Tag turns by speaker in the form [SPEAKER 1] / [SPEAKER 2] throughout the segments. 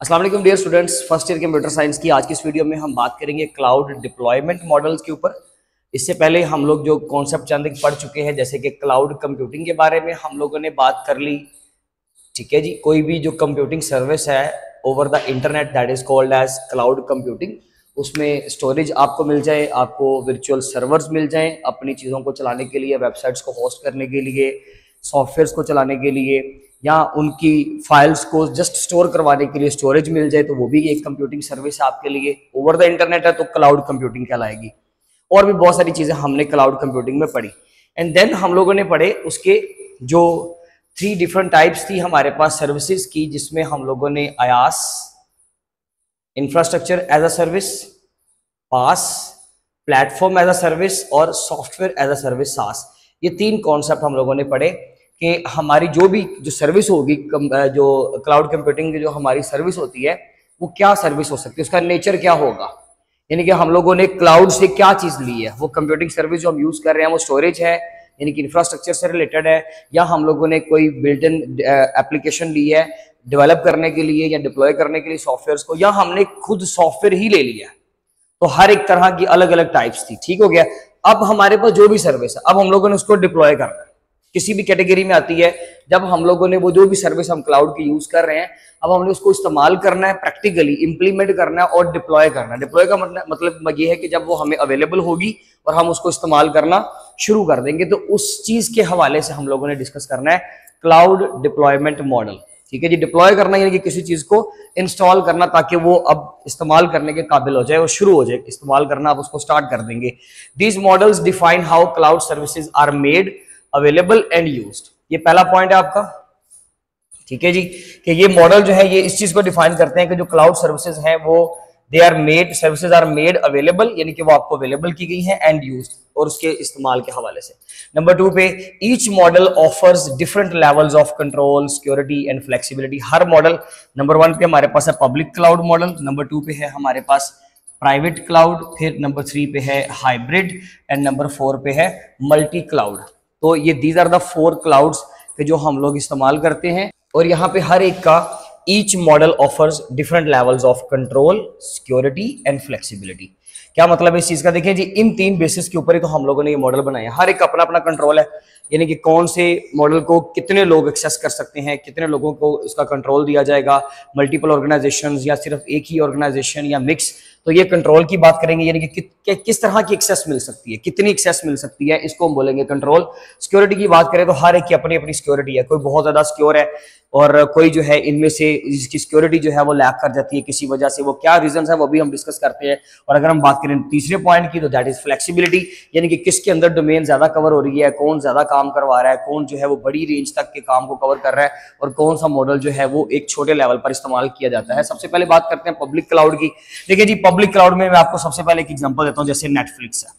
[SPEAKER 1] अस्सलाम वालेकुम dear students, first year computer science की आज की इस वीडियो में हम बात करेंगे क्लाउड डिप्लॉयमेंट मॉडल्स के ऊपर। इससे पहले हम लोग जो कॉन्सेप्ट चंद पढ़ चुके हैं, जैसे कि क्लाउड कंप्यूटिंग के बारे में हम लोगों ने बात कर ली। ठीक है जी, कोई भी जो कंप्यूटिंग सर्विस है over the internet that is called as cloud computing, उसमें स्टोरेज आपको मिल जाए, आपको वर्चुअल सर्वर्स मिल जाएं अपनी चीज़ों को चलाने के लिए, वेबसाइट्स को होस्ट करने के लिए, सॉफ्टवेयर्स को चलाने के लिए, या उनकी फाइल्स को जस्ट स्टोर करवाने के लिए स्टोरेज मिल जाए, तो वो भी एक कंप्यूटिंग सर्विस है आपके लिए। ओवर द इंटरनेट है तो क्लाउड कंप्यूटिंग कहलाएगी। और भी बहुत सारी चीज़ें हमने क्लाउड कंप्यूटिंग में पढ़ी। एंड देन हम लोगों ने पढ़े उसके जो 3 डिफरेंट टाइप्स थी हमारे पास सर्विसेज की, जिसमें हम लोगों ने IaaS, infrastructure as a service, PaaS, platform as a service और software as a service SaaS. ये 3 कॉन्सेप्ट हम लोगों ने पढ़े कि हमारी जो सर्विस होगी, जो क्लाउड कंप्यूटिंग की जो हमारी सर्विस होती है वो क्या सर्विस हो सकती है, उसका नेचर क्या होगा। यानी कि हम लोगों ने क्लाउड से क्या चीज़ ली है, वो कंप्यूटिंग सर्विस जो हम यूज़ कर रहे हैं वो स्टोरेज है, यानी कि इंफ्रास्ट्रक्चर से रिलेटेड है, या हम लोगों ने कोई बिल्ट इन एप्लीकेशन ली है डेवलप करने के लिए या डिप्लॉय करने के लिए सॉफ्टवेयर को, या हमने खुद सॉफ्टवेयर ही ले लिया। तो हर एक तरह की अलग अलग टाइप्स थी। ठीक हो गया। अब हमारे पास जो भी सर्विस है, अब हम लोगों ने उसको डिप्लॉय करना है, किसी भी कैटेगरी में आती है। जब हम लोगों ने वो जो भी सर्विस हम क्लाउड की यूज कर रहे हैं, अब हमने उसको इस्तेमाल करना है, प्रैक्टिकली इंप्लीमेंट करना है और डिप्लॉय करना है। डिप्लॉय का मतलब ये है कि जब वो हमें अवेलेबल होगी और हम उसको इस्तेमाल करना शुरू कर देंगे, तो उस चीज के हवाले से हम लोगों ने डिस्कस करना है क्लाउड डिप्लॉयमेंट मॉडल। ठीक है जी। डिप्लॉय करना यानी कि किसी चीज को इंस्टॉल करना ताकि वो अब इस्तेमाल करने के काबिल हो जाए और शुरू हो जाए इस्तेमाल करना, अब उसको स्टार्ट कर देंगे। These models define how cloud services are made available and used. ये पहला पॉइंट है आपका। ठीक है जी, कि ये मॉडल जो है ये इस चीज को डिफाइन करते हैं कि जो क्लाउड सर्विसेज हैं वो सर्विसेज आर मेड अवेलेबल, यानी कि वो आपको अवेलेबल की गई है, एंड यूज्ड, और उसके इस्तेमाल के हवाले से। नंबर 2 पे each model offers different levels of control, security and flexibility. Her model, number 1 पे हमारे पास है पब्लिक क्लाउड मॉडल, नंबर 2 पे है हमारे पास प्राइवेट क्लाउड, फिर नंबर 3 पे है हाइब्रिड, एंड नंबर 4 पे है मल्टी क्लाउड। तो ये दीज आर द 4 क्लाउड्स के जो हम लोग इस्तेमाल करते हैं, और यहाँ पे हर एक का each model offers different levels of control, security and flexibility. क्या मतलब है इस चीज का? देखिए जी, इन 3 बेसिस के ऊपर ही तो हम लोगों ने ये मॉडल बनाए हैं। हर एक अपना अपना कंट्रोल है, यानी कि कौन से मॉडल को कितने लोग एक्सेस कर सकते हैं, कितने लोगों को इसका कंट्रोल दिया जाएगा, मल्टीपल ऑर्गेनाइजेशंस या सिर्फ एक ही ऑर्गेनाइजेशन या मिक्स। तो ये कंट्रोल की बात करेंगे, यानी कि किस तरह की एक्सेस मिल सकती है, कितनी एक्सेस मिल सकती है, इसको हम बोलेंगे कंट्रोल। सिक्योरिटी की बात करें तो हर एक की अपनी अपनी सिक्योरिटी है, कोई बहुत ज्यादा सिक्योर है और कोई जो है इनमें से इसकी सिक्योरिटी जो है वो लैक कर जाती है किसी वजह से। वो क्या रीजन है वो भी हम डिस्कस करते हैं। और अगर हम बात करें तीसरे पॉइंट की, तो दैट इज फ्लेक्सिबिलिटी, यानी कि किसके अंदर डोमेन ज्यादा कवर हो रही है, कौन ज्यादा काम करवा रहा है, कौन जो है वो बड़ी रेंज तक के काम को कवर कर रहा है, और कौन सा मॉडल जो है वो एक छोटे लेवल पर इस्तेमाल किया जाता है। सबसे पहले बात करते हैं पब्लिक क्लाउड की। देखिए जी, पब्लिक क्लाउड में मैं आपको सबसे पहले एक एग्जांपल देता हूं, जैसे नेटफ्लिक्स है।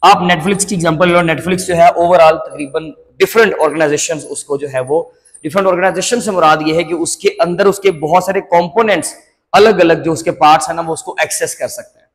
[SPEAKER 1] आप नेटफ्लिक्स की एग्जांपल लो। नेटफ्लिक्स जो है ओवरऑल तकरीबन डिफरेंट ऑर्गेनाइजेशंस उसको जो है वो डिफरेंट ऑर्गेनाइजेशन से मुराद ये है कि उसके अंदर उसके बहुत सारे कंपोनेंट्स, अलग अलग जो उसके पार्ट्स है ना, वो उसको एक्सेस कर सकते हैं।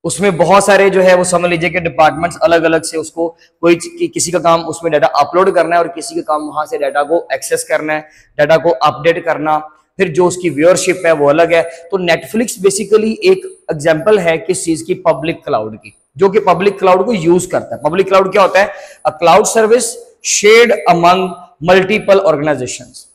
[SPEAKER 1] उसमें बहुत सारे जो है वो समझ लीजिए कि डिपार्टमेंट्स अलग अलग से उसको किसी का काम उसमें डाटा अपलोड करना है और किसी का काम वहां से डाटा को एक्सेस करना है, डाटा को अपडेट करना, फिर जो उसकी व्यूअरशिप है वो अलग है। तो नेटफ्लिक्स बेसिकली एक एग्जांपल है किस चीज की? पब्लिक क्लाउड की, जो कि पब्लिक क्लाउड को यूज करता है। पब्लिक क्लाउड क्या होता है? A cloud service shared among multiple organisations.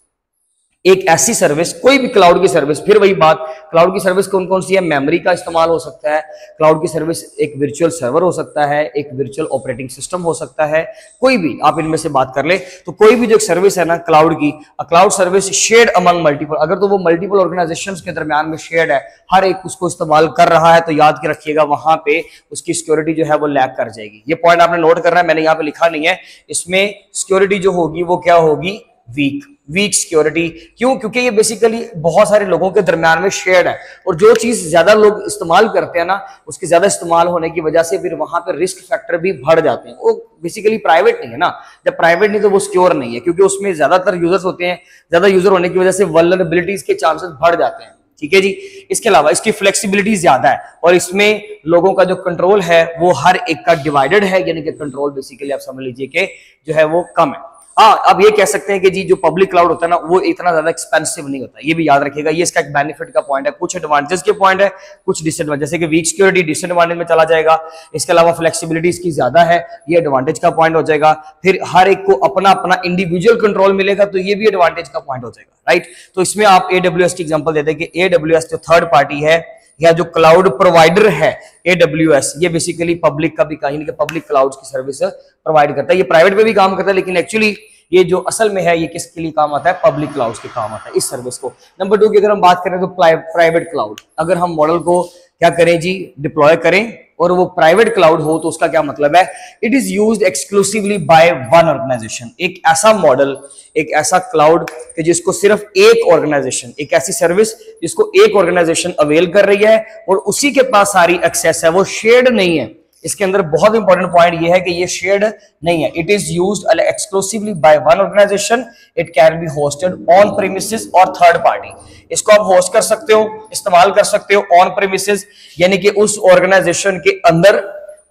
[SPEAKER 1] एक ऐसी सर्विस, कोई भी क्लाउड की सर्विस, फिर वही बात, क्लाउड की सर्विस कौन कौन सी है? मेमोरी का इस्तेमाल हो सकता है, क्लाउड की सर्विस एक वर्चुअल सर्वर हो सकता है, एक वर्चुअल ऑपरेटिंग सिस्टम हो सकता है, कोई भी आप इनमें से बात कर ले। तो कोई भी जो सर्विस है ना क्लाउड की, cloud service shared among multiple, अगर तो वो मल्टीपल ऑर्गेनाइजेशंस के दरमियान में शेयर्ड है, हर एक उसको इस्तेमाल कर रहा है, तो याद के रखिएगा वहां पे उसकी सिक्योरिटी जो है वो लैक कर जाएगी। ये पॉइंट आपने नोट करना है, मैंने यहाँ पे लिखा नहीं है। इसमें सिक्योरिटी जो होगी वो क्या होगी? Weak security. क्यों? क्योंकि ये बेसिकली बहुत सारे लोगों के दरमियान में शेयर्ड है, और जो चीज ज्यादा लोग इस्तेमाल करते हैं ना, उसके ज्यादा इस्तेमाल होने की वजह से फिर वहां पे रिस्क फैक्टर भी बढ़ जाते हैं। वो बेसिकली प्राइवेट नहीं है ना, जब प्राइवेट नहीं तो वो सिक्योर नहीं है, क्योंकि उसमें ज्यादातर यूजर्स होते हैं, ज्यादा यूजर होने की वजह से वल्नरेबिलिटीज के चांसेस बढ़ जाते हैं। ठीक है जी। इसके अलावा इसकी फ्लेक्सिबिलिटी ज्यादा है, और इसमें लोगों का जो कंट्रोल है वो हर एक का डिवाइडेड है, यानी कि कंट्रोल बेसिकली आप समझ लीजिए कि जो है वो कम है। हाँ, आप ये कह सकते हैं कि जी जो पब्लिक क्लाउड होता है ना वो इतना ज्यादा एक्सपेंसिव नहीं होता, ये भी याद रखिएगा, ये इसका एक बेनिफिट का पॉइंट है। कुछ एडवांटेज के पॉइंट है, कुछ डिसएडवांटेज, जैसे कि वीक सिक्योरिटी डिसएडवांटेज में चला जाएगा, इसके अलावा फ्लेक्सिबिलिटी इसकी ज्यादा है, ये एडवांटेज का पॉइंट हो जाएगा। फिर हर एक को अपना अपना इंडिविजुअल कंट्रोल मिलेगा, तो ये भी एडवांटेज का पॉइंट हो जाएगा, राइट। तो इसमें आप AWS की एग्जांपल देते हैं कि AWS जो थर्ड पार्टी है या जो क्लाउड प्रोवाइडर है AWS, ये बेसिकली पब्लिक का भी कहीं ना पब्लिक क्लाउड की सर्विस प्रोवाइड करता है। ये प्राइवेट में भी काम करता है, लेकिन एक्चुअली ये जो असल में है ये किसके लिए काम आता है, पब्लिक क्लाउड के काम आता है इस सर्विस को। नंबर 2 की अगर हम बात करें तो प्राइवेट क्लाउड, अगर हम मॉडल को क्या करें जी, डिप्लॉय करें और वो प्राइवेट क्लाउड हो, तो उसका क्या मतलब है, it is used exclusively by one organisation. एक ऐसा मॉडल, एक ऐसा क्लाउड कि जिसको सिर्फ एक ऑर्गेनाइजेशन, एक ऐसी सर्विस जिसको एक ऑर्गेनाइजेशन अवेल कर रही है और उसी के पास सारी एक्सेस है, वो शेयर्ड नहीं है। इसके अंदर बहुत इंपॉर्टेंट पॉइंट ये है कि ये शेयर्ड नहीं है, it is used exclusively by one organisation, it can be hosted on premises और थर्ड पार्टी। इसको आप होस्ट कर सकते हो, इस्तेमाल कर सकते हो ऑन प्रीमिसेस यानी कि उस ऑर्गेनाइजेशन के अंदर,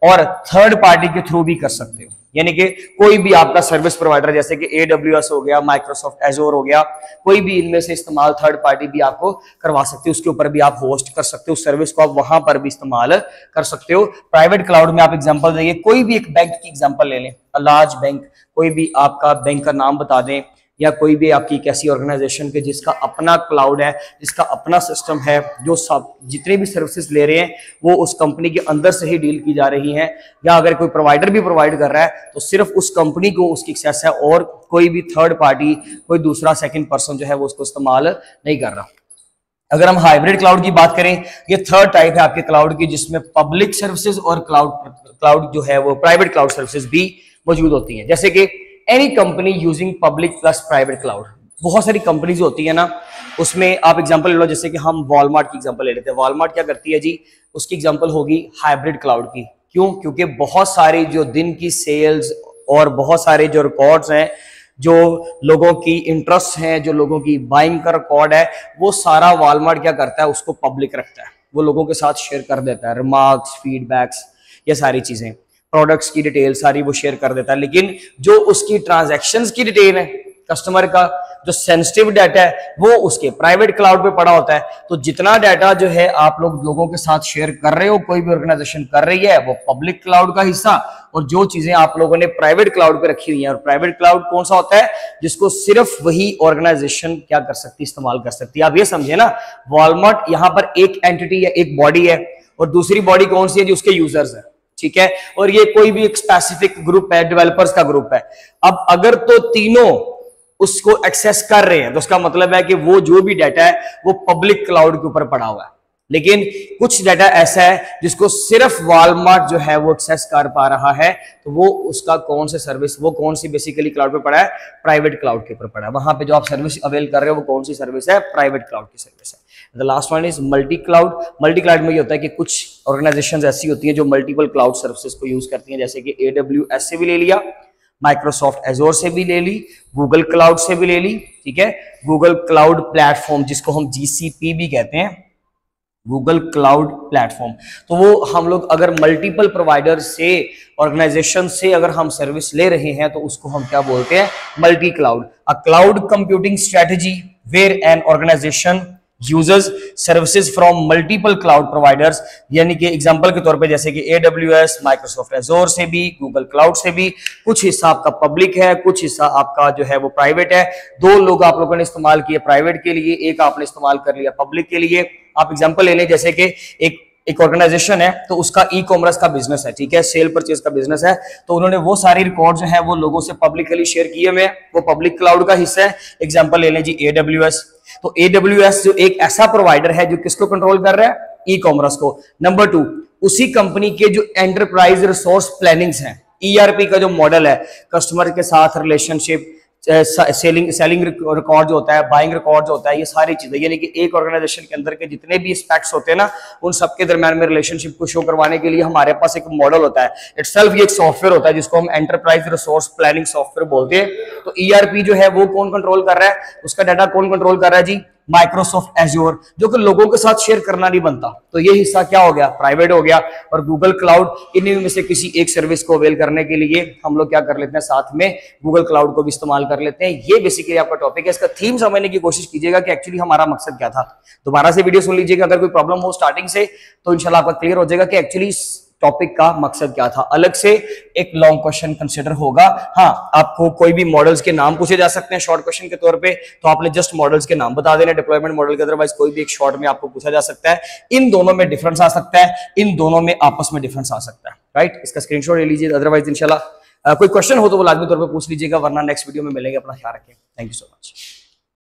[SPEAKER 1] और थर्ड पार्टी के थ्रू भी कर सकते हो, यानी कि कोई भी आपका सर्विस प्रोवाइडर जैसे कि AWS हो गया, माइक्रोसॉफ्ट एजोर हो गया, कोई भी इनमें से इस्तेमाल थर्ड पार्टी भी आपको करवा सकते हो, उसके ऊपर भी आप होस्ट कर सकते हो, उस सर्विस को आप वहां पर भी इस्तेमाल कर सकते हो। प्राइवेट क्लाउड में आप एग्जांपल देंगे, कोई भी एक बैंक की एग्जांपल ले लें, लार्ज बैंक, कोई भी आपका बैंक का नाम बता दें, या कोई भी आपकी एक ऐसी ऑर्गेनाइजेशन के जिसका अपना क्लाउड है, जिसका अपना सिस्टम है, जो सब जितने भी सर्विसेज ले रहे हैं वो उस कंपनी के अंदर से ही डील की जा रही हैं, या अगर कोई प्रोवाइडर भी प्रोवाइड कर रहा है तो सिर्फ उस कंपनी को उसकी एक्सेस है और कोई भी थर्ड पार्टी, कोई दूसरा सेकंड पर्सन जो है वो उसको इस्तेमाल नहीं कर रहा। अगर हम हाइब्रिड क्लाउड की बात करें, ये थर्ड टाइप है आपके क्लाउड की, जिसमें पब्लिक सर्विसेज और क्लाउड जो है वो प्राइवेट क्लाउड सर्विसेज भी मौजूद होती हैं। जैसे कि any company using public plus private cloud, बहुत सारी कंपनीज होती है ना, उसमें आप एग्जांपल ले लो, जैसे कि हम वॉलमार्ट की एग्जांपल ले लेते हैं। वॉलमार्ट क्या करती है जी, उसकी एग्जांपल होगी हाइब्रिड क्लाउड की। क्यों? क्योंकि बहुत सारी जो दिन की सेल्स और बहुत सारे जो रिकॉर्ड्स हैं, जो लोगों की इंटरेस्ट हैं, जो लोगों की बाइंग का रिकॉर्ड है, वो सारा वॉलमार्ट क्या करता है, उसको पब्लिक रखता है, वो लोगों के साथ शेयर कर देता है, रिमार्क्स, फीडबैक्स, ये सारी चीजें, प्रोडक्ट्स की डिटेल सारी वो शेयर कर देता है। लेकिन जो उसकी ट्रांजैक्शंस की डिटेल है, कस्टमर का जो सेंसिटिव डाटा है, वो उसके प्राइवेट क्लाउड पे पड़ा होता है। तो जितना डाटा जो है आप लोगों के साथ शेयर कर रहे हो, कोई भी ऑर्गेनाइजेशन कर रही है, वो पब्लिक क्लाउड का हिस्सा, और जो चीजें आप लोगों ने प्राइवेट क्लाउड पे रखी हुई है। और प्राइवेट क्लाउड कौन सा होता है, जिसको सिर्फ वही ऑर्गेनाइजेशन क्या कर सकती है, इस्तेमाल कर सकती है। आप ये समझे ना, वॉलमार्ट यहाँ पर एक एंटिटी है, एक बॉडी है, और दूसरी बॉडी कौन सी है, जो उसके यूजर्स है, ठीक है। और ये कोई भी एक स्पेसिफिक ग्रुप है, डेवलपर्स का ग्रुप है। अब अगर तो तीनों उसको एक्सेस कर रहे हैं, तो उसका मतलब है कि वो जो भी डाटा है वो पब्लिक क्लाउड के ऊपर पड़ा हुआ है। लेकिन कुछ डाटा ऐसा है जिसको सिर्फ वॉलमार्ट जो है वो एक्सेस कर पा रहा है, तो वो उसका कौन सा सर्विस, वो कौन सी बेसिकली क्लाउड पे पड़ा है, प्राइवेट क्लाउड के ऊपर पड़ा है। वहां पे जो आप सर्विस अवेल कर रहे हो वो कौन सी सर्विस है, प्राइवेट क्लाउड की सर्विस है। The last one is multi cloud. Multi cloud में ये होता है कि कुछ ऑर्गेनाइजेशंस ऐसी होती हैं जो मल्टीपल क्लाउड सर्विसेज को यूज करती हैं, जैसे कि AWS से भी ले लिया, माइक्रोसॉफ्ट एजोर से भी ले ली, गूगल क्लाउड से भी ले ली, ठीक है। गूगल क्लाउड प्लेटफॉर्म, जिसको हम GCP भी कहते हैं, गूगल क्लाउड प्लेटफॉर्म। तो वो हम लोग अगर मल्टीपल प्रोवाइडर से, ऑर्गेनाइजेशन से अगर हम सर्विस ले रहे हैं, तो उसको हम क्या बोलते हैं, multi cloud. A cloud computing strategy where an organisation users services from multiple cloud providers, यानी कि एग्जांपल के तौर पे जैसे कि AWS, माइक्रोसॉफ्ट एजोर से भी, गूगल क्लाउड से भी, कुछ हिस्सा आपका पब्लिक है, कुछ हिस्सा आपका जो है वो प्राइवेट है। दो लोग आप लोगों ने इस्तेमाल किए प्राइवेट के लिए, एक आपने इस्तेमाल कर लिया पब्लिक के लिए। आप एग्जांपल ले लें, जैसे कि एक ऑर्गेनाइजेशन है, तो उसका ई-कॉमर्स का बिजनेस है, ठीक है, सेल परचेज का बिजनेस है, तो उन्होंने वो सारी रिकॉर्ड जो है वो लोगों से पब्लिकली शेयर किए हुए, वो पब्लिक क्लाउड का हिस्सा है। एग्जांपल ले लें जी AWS। तो AWS जो एक ऐसा प्रोवाइडर है जो किसको कंट्रोल कर रहा है, ई-कॉमर्स को। नंबर 2, उसी कंपनी के जो एंटरप्राइज रिसोर्स प्लानिंग्स हैं, ERP का जो मॉडल है, कस्टमर के साथ रिलेशनशिप, सेलिंग रिकॉर्ड जो होता है, बाइंग रिकॉर्ड जो होता है, ये सारी चीजें, यानी कि एक ऑर्गेनाइजेशन के अंदर के जितने भी एस्पेक्ट्स होते हैं ना, उन सबके दरम्यान में रिलेशनशिप को शो करवाने के लिए हमारे पास एक मॉडल होता है। इटसेल्फ ये एक सॉफ्टवेयर होता है जिसको हम एंटरप्राइज रिसोर्स प्लानिंग सॉफ्टवेयर बोलते हैं। तो ERP जो है वो कौन कंट्रोल कर रहा है, उसका डाटा कौन कंट्रोल कर रहा है जी, माइक्रोसॉफ्ट एज्योर, जो कि लोगों के साथ शेयर करना नहीं बनता, तो ये हिस्सा क्या हो गया, प्राइवेट हो गया। और गूगल क्लाउड, इन्हीं में से किसी एक सर्विस को अवेल करने के लिए हम लोग क्या कर लेते हैं, साथ में गूगल क्लाउड को भी इस्तेमाल कर लेते हैं। ये बेसिकली आपका टॉपिक है। इसका थीम समझने की कोशिश कीजिएगा कि एक्चुअली हमारा मकसद क्या था। दोबारा से वीडियो सुन लीजिएगा, अगर कोई प्रॉब्लम हो स्टार्टिंग से तो इंशाल्लाह आपका क्लियर हो जाएगा कि एक्चुअली टॉपिक का मकसद क्या था। अलग से एक लॉन्ग क्वेश्चन कंसिडर होगा। हाँ, आपको कोई भी मॉडल्स के नाम पूछे जा सकते हैं शॉर्ट क्वेश्चन के तौर पे, तो आपने जस्ट मॉडल्स के नाम बता देने, डिप्लॉयमेंट मॉडल के, अदरवाइज कोई भी एक शॉर्ट में आपको पूछा जा सकता है। इन दोनों में डिफरेंस आ सकता है, इन दोनों में आपस में डिफरेंस आ सकता है, राइट। इसका स्क्रीनशॉट ले लीजिए, अदरवाइज इंशाल्लाह कोई क्वेश्चन हो तो वो लाजमी तौर पर पूछ लीजिएगा, वरना नेक्स्ट वीडियो में मिलेंगे। अपना ख्याल रखें। Thank you so much.